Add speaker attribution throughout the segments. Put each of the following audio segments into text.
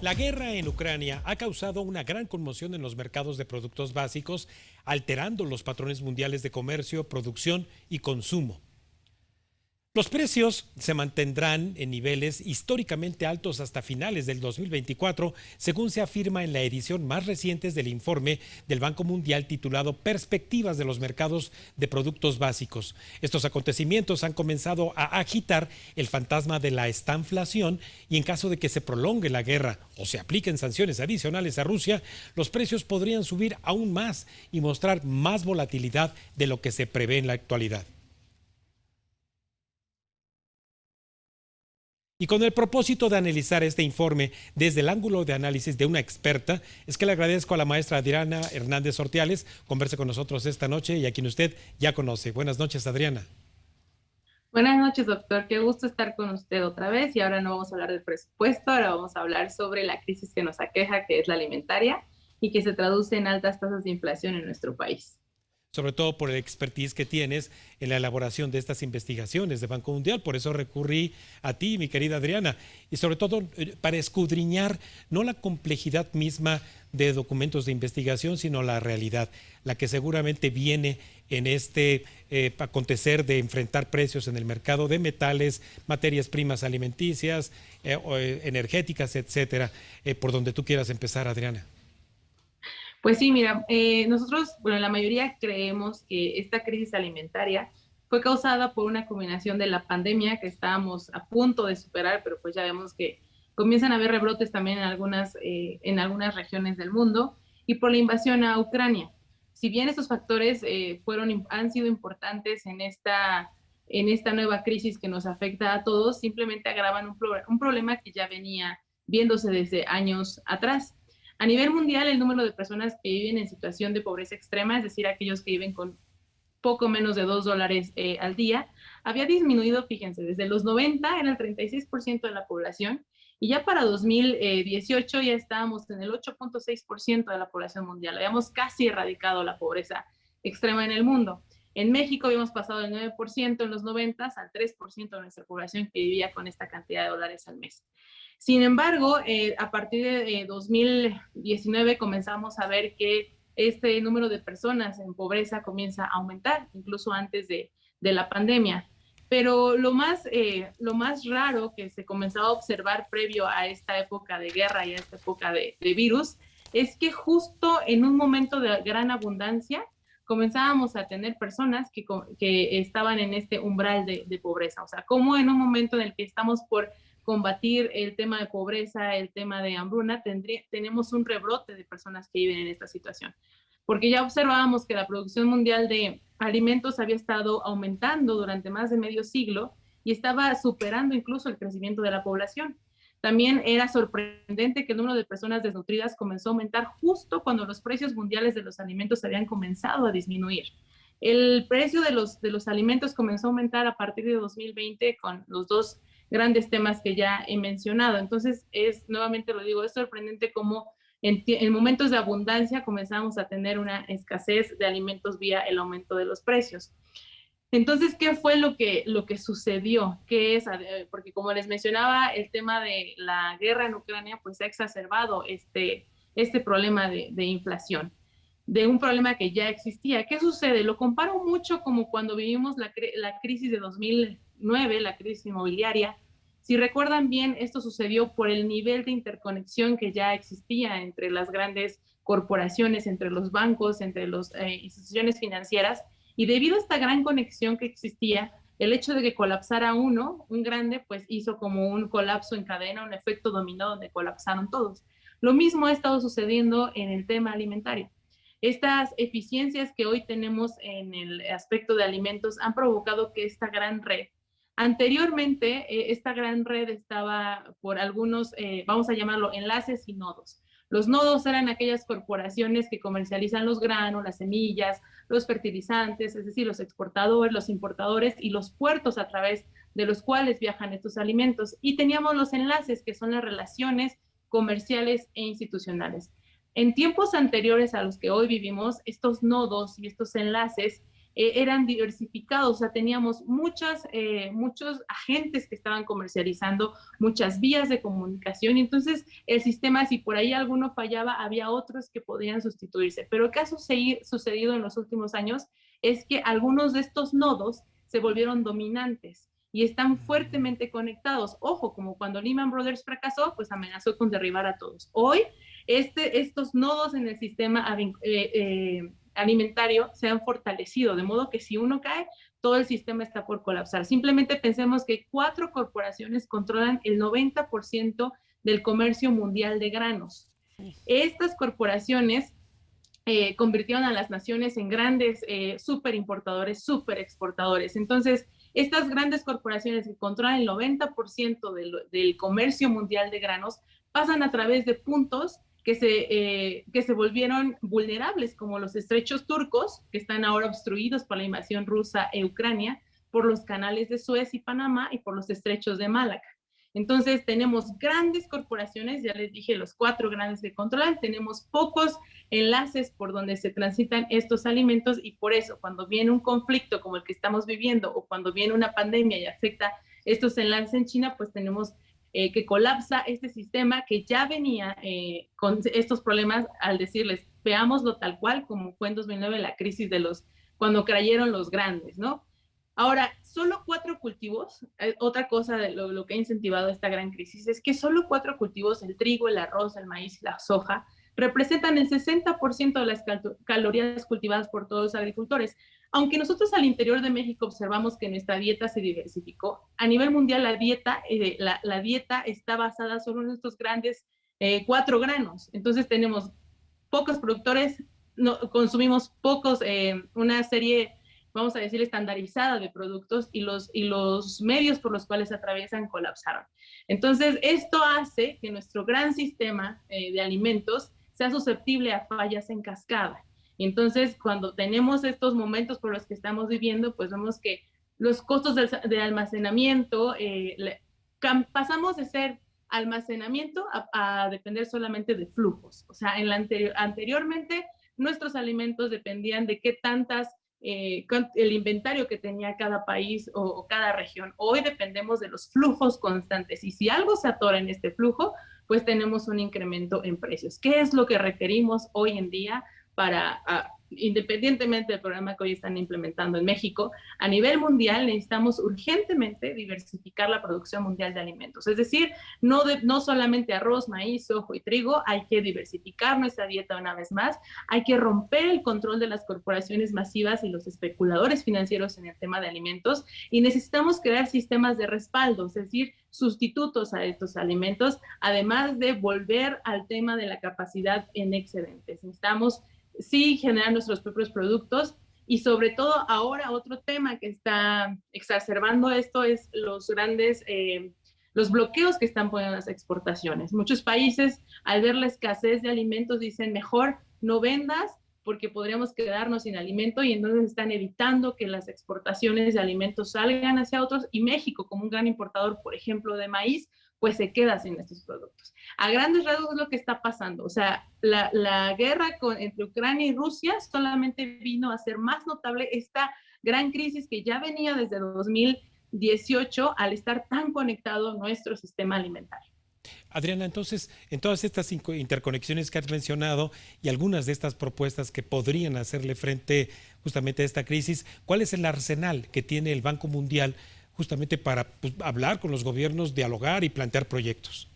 Speaker 1: La guerra en Ucrania ha causado una gran conmoción en los mercados de productos básicos, alterando los patrones mundiales de comercio, producción y consumo. Los precios se mantendrán en niveles históricamente altos hasta finales del 2024, según se afirma en la edición más reciente del informe del Banco Mundial titulado Perspectivas de los mercados de productos básicos. Estos acontecimientos han comenzado a agitar el fantasma de la estanflación y en caso de que se prolongue la guerra o se apliquen sanciones adicionales a Rusia, los precios podrían subir aún más y mostrar más volatilidad de lo que se prevé en la actualidad. Y con el propósito de analizar este informe desde el ángulo de análisis de una experta, es que le agradezco a la maestra Adriana Hernández Ortiales, converse con nosotros esta noche y a quien usted ya conoce. Buenas noches, Adriana.
Speaker 2: Buenas noches, doctor. Qué gusto estar con usted otra vez. Y ahora no vamos a hablar del presupuesto, ahora vamos a hablar sobre la crisis que nos aqueja, que es la alimentaria y que se traduce en altas tasas de inflación en nuestro país.
Speaker 1: Sobre todo por el expertise que tienes en la elaboración de estas investigaciones de Banco Mundial. Por eso recurrí a ti, mi querida Adriana, y sobre todo para escudriñar no la complejidad misma de documentos de investigación, sino la realidad, la que seguramente viene en este acontecer de enfrentar precios en el mercado de metales, materias primas alimenticias, energéticas, etcétera, por donde tú quieras empezar, Adriana.
Speaker 2: Pues sí, mira, nosotros, bueno, la mayoría creemos que esta crisis alimentaria fue causada por una combinación de la pandemia que estábamos a punto de superar, pero pues ya vemos que comienzan a haber rebrotes también en algunas regiones del mundo y por la invasión a Ucrania. Si bien estos factores han sido importantes en esta nueva crisis que nos afecta a todos, simplemente agravan un problema que ya venía viéndose desde años atrás. A nivel mundial, el número de personas que viven en situación de pobreza extrema, es decir, aquellos que viven con poco menos de $2 al día, había disminuido, fíjense, desde los 90 era el 36% de la población y ya para 2018 ya estábamos en el 8.6% de la población mundial. Habíamos casi erradicado la pobreza extrema en el mundo. En México habíamos pasado del 9% en los 90 al 3% de nuestra población que vivía con esta cantidad de dólares al mes. Sin embargo, a partir de 2019 comenzamos a ver que este número de personas en pobreza comienza a aumentar, incluso antes de la pandemia. Pero lo más raro que se comenzaba a observar previo a esta época de guerra y a esta época de virus es que justo en un momento de gran abundancia comenzábamos a tener personas que estaban en este umbral de pobreza. O sea, como en un momento en el que estamos por combatir el tema de pobreza, el tema de hambruna, tenemos un rebrote de personas que viven en esta situación. Porque ya observábamos que la producción mundial de alimentos había estado aumentando durante más de medio siglo y estaba superando incluso el crecimiento de la población. También era sorprendente que el número de personas desnutridas comenzó a aumentar justo cuando los precios mundiales de los alimentos habían comenzado a disminuir. El precio de los alimentos comenzó a aumentar a partir de 2020 con los dos grandes temas que ya he mencionado. Entonces, nuevamente lo digo, es sorprendente cómo en momentos de abundancia comenzamos a tener una escasez de alimentos vía el aumento de los precios. Entonces, ¿qué fue lo que sucedió? ¿Qué es? Porque como les mencionaba, el tema de la guerra en Ucrania pues ha exacerbado este problema de inflación, de un problema que ya existía. ¿Qué sucede? Lo comparo mucho como cuando vivimos la crisis de 2009, la crisis inmobiliaria. Si recuerdan bien, esto sucedió por el nivel de interconexión que ya existía entre las grandes corporaciones, entre los bancos, entre las instituciones financieras, y debido a esta gran conexión que existía, el hecho de que colapsara uno, un grande, pues hizo como un colapso en cadena, un efecto dominó donde colapsaron todos. Lo mismo ha estado sucediendo en el tema alimentario. Estas eficiencias que hoy tenemos en el aspecto de alimentos han provocado que esta gran red, anteriormente esta gran red estaba por algunos, vamos a llamarlo enlaces y nodos. Los nodos eran aquellas corporaciones que comercializan los granos, las semillas, los fertilizantes, es decir, los exportadores, los importadores y los puertos a través de los cuales viajan estos alimentos. Y teníamos los enlaces, que son las relaciones comerciales e institucionales. En tiempos anteriores a los que hoy vivimos, estos nodos y estos enlaces eran diversificados, o sea, teníamos muchos agentes que estaban comercializando, muchas vías de comunicación, y entonces el sistema, si por ahí alguno fallaba, había otros que podían sustituirse. Pero ¿qué ha sucedido en los últimos años? Es que algunos de estos nodos se volvieron dominantes y están fuertemente conectados. Ojo, como cuando Lehman Brothers fracasó, pues amenazó con derribar a todos. Hoy, estos nodos en el sistema alimentario se han fortalecido, de modo que si uno cae, todo el sistema está por colapsar. Simplemente pensemos que 4 corporaciones controlan el 90% del comercio mundial de granos. Estas corporaciones convirtieron a las naciones en grandes super importadores, super exportadores. Entonces, estas grandes corporaciones que controlan el 90% del comercio mundial de granos pasan a través de puntos que se volvieron vulnerables, como los estrechos turcos, que están ahora obstruidos por la invasión rusa en Ucrania, por los canales de Suez y Panamá y por los estrechos de Malaca. Entonces tenemos grandes corporaciones, ya les dije los 4 grandes que controlan, tenemos pocos enlaces por donde se transitan estos alimentos y por eso cuando viene un conflicto como el que estamos viviendo o cuando viene una pandemia y afecta estos enlaces en China, pues tenemos que colapsa este sistema que ya venía con estos problemas al decirles, veámoslo tal cual como fue en 2009 la crisis cuando cayeron los grandes, ¿no? Ahora, solo 4 cultivos, otra cosa de lo que ha incentivado esta gran crisis es que solo 4 cultivos, el trigo, el arroz, el maíz, la soja, representan el 60% de las calorías cultivadas por todos los agricultores. Aunque nosotros al interior de México observamos que nuestra dieta se diversificó, a nivel mundial la dieta está basada solo en estos grandes 4 granos. Entonces tenemos pocos productores, consumimos una serie, vamos a decir, estandarizada de productos y los medios por los cuales atraviesan colapsaron. Entonces, esto hace que nuestro gran sistema de alimentos sea susceptible a fallas en cascada. Y entonces, cuando tenemos estos momentos por los que estamos viviendo, pues vemos que los costos de almacenamiento, pasamos de ser almacenamiento a depender solamente de flujos. O sea, anteriormente nuestros alimentos dependían de qué tantas el inventario que tenía cada país o cada región. Hoy dependemos de los flujos constantes y si algo se atora en este flujo, pues tenemos un incremento en precios. ¿Qué es lo que requerimos hoy en día para, independientemente del programa que hoy están implementando en México, a nivel mundial necesitamos urgentemente diversificar la producción mundial de alimentos? Es decir, no solamente arroz, maíz, ojo y trigo, hay que diversificar nuestra dieta una vez más, hay que romper el control de las corporaciones masivas y los especuladores financieros en el tema de alimentos y necesitamos crear sistemas de respaldo, es decir, sustitutos a estos alimentos, además de volver al tema de la capacidad en excedentes. Necesitamos sí generar nuestros propios productos y sobre todo ahora otro tema que está exacerbando esto es los bloqueos que están poniendo las exportaciones. Muchos países al ver la escasez de alimentos dicen mejor no vendas porque podríamos quedarnos sin alimento y entonces están evitando que las exportaciones de alimentos salgan hacia otros y México como un gran importador, por ejemplo, de maíz, pues se queda sin estos productos. A grandes rasgos es lo que está pasando. O sea, la guerra entre Ucrania y Rusia solamente vino a ser más notable esta gran crisis que ya venía desde 2018 al estar tan conectado nuestro sistema alimentario.
Speaker 1: Adriana, entonces, en todas estas interconexiones que has mencionado y algunas de estas propuestas que podrían hacerle frente justamente a esta crisis, ¿cuál es el arsenal que tiene el Banco Mundial justamente para hablar con los gobiernos, dialogar y plantear proyectos?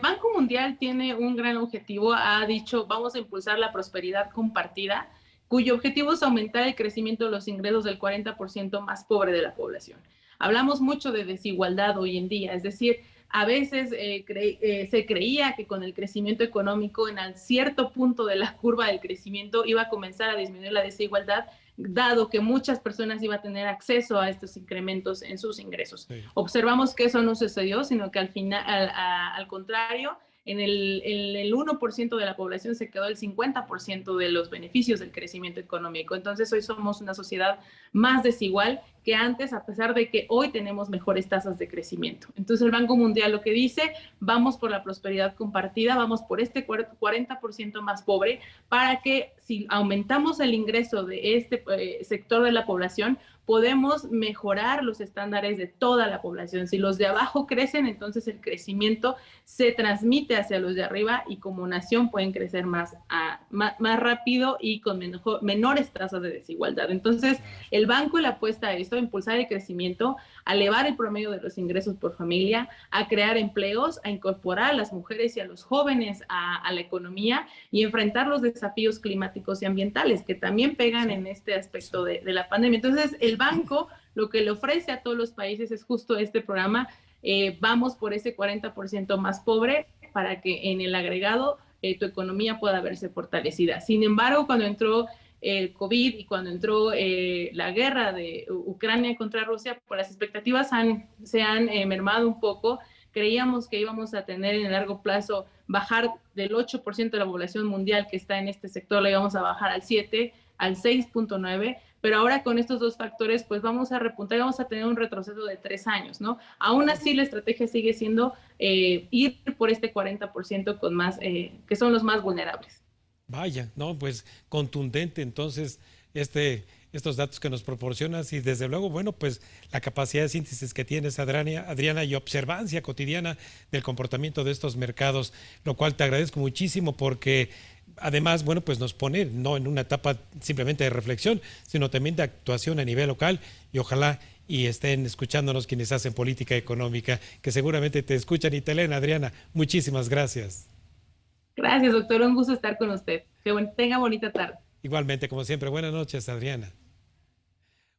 Speaker 2: Banco Mundial tiene un gran objetivo, ha dicho vamos a impulsar la prosperidad compartida, cuyo objetivo es aumentar el crecimiento de los ingresos del 40% más pobre de la población. Hablamos mucho de desigualdad hoy en día, es decir, a veces se creía que con el crecimiento económico en cierto punto de la curva del crecimiento iba a comenzar a disminuir la desigualdad, dado que muchas personas iban a tener acceso a estos incrementos en sus ingresos. Sí. Observamos que eso no sucedió, sino que al contrario, en el 1% de la población se quedó el 50% de los beneficios del crecimiento económico. Entonces hoy somos una sociedad más desigual que antes, a pesar de que hoy tenemos mejores tasas de crecimiento. Entonces el Banco Mundial lo que dice, vamos por la prosperidad compartida, vamos por este 40% más pobre, para que si aumentamos el ingreso de este sector de la población, podemos mejorar los estándares de toda la población. Si los de abajo crecen, entonces el crecimiento se transmite hacia los de arriba y como nación pueden crecer más rápido y con menores tasas de desigualdad. Entonces, el banco le apuesta a esto, a impulsar el crecimiento, a elevar el promedio de los ingresos por familia, a crear empleos, a incorporar a las mujeres y a los jóvenes a la economía y enfrentar los desafíos climáticos y ambientales que también pegan en este aspecto de la pandemia. Entonces, el banco lo que le ofrece a todos los países es justo este programa, vamos por ese 40% más pobre para que en el agregado tu economía pueda verse fortalecida. Sin embargo, cuando entró el COVID y cuando entró la guerra de Ucrania contra Rusia, pues las expectativas se han mermado un poco. Creíamos que íbamos a tener en el largo plazo bajar del 8% de la población mundial que está en este sector, la íbamos a bajar al 7, al 6.9%, pero ahora con estos dos factores, pues vamos a repuntar y vamos a tener un retroceso de 3 años, ¿no? Aún así, la estrategia sigue siendo ir por este 40% con más, que son los más vulnerables.
Speaker 1: Vaya, no, pues contundente entonces estos datos que nos proporcionas y desde luego, bueno, pues la capacidad de síntesis que tienes, Adriana, y observancia cotidiana del comportamiento de estos mercados, lo cual te agradezco muchísimo porque además, bueno, pues nos pone no en una etapa simplemente de reflexión, sino también de actuación a nivel local y ojalá y estén escuchándonos quienes hacen política económica, que seguramente te escuchan y te leen. Adriana, muchísimas gracias.
Speaker 2: Gracias, doctor. Un gusto estar con usted. Que tenga bonita tarde.
Speaker 1: Igualmente, como siempre. Buenas noches, Adriana.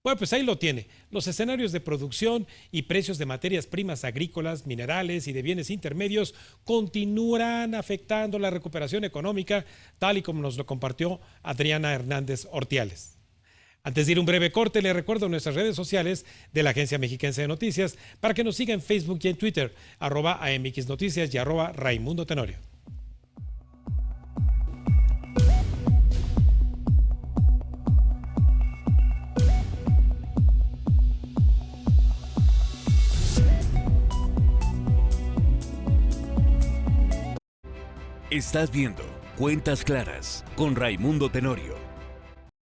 Speaker 1: Bueno, pues ahí lo tiene. Los escenarios de producción y precios de materias primas agrícolas, minerales y de bienes intermedios continuarán afectando la recuperación económica, tal y como nos lo compartió Adriana Hernández Ortiales. Antes de ir un breve corte, le recuerdo nuestras redes sociales de la Agencia Mexiquense de Noticias para que nos siga en Facebook y en Twitter, @AMX Noticias y @Raimundo Tenorio.
Speaker 3: Estás viendo Cuentas Claras con Raimundo Tenorio.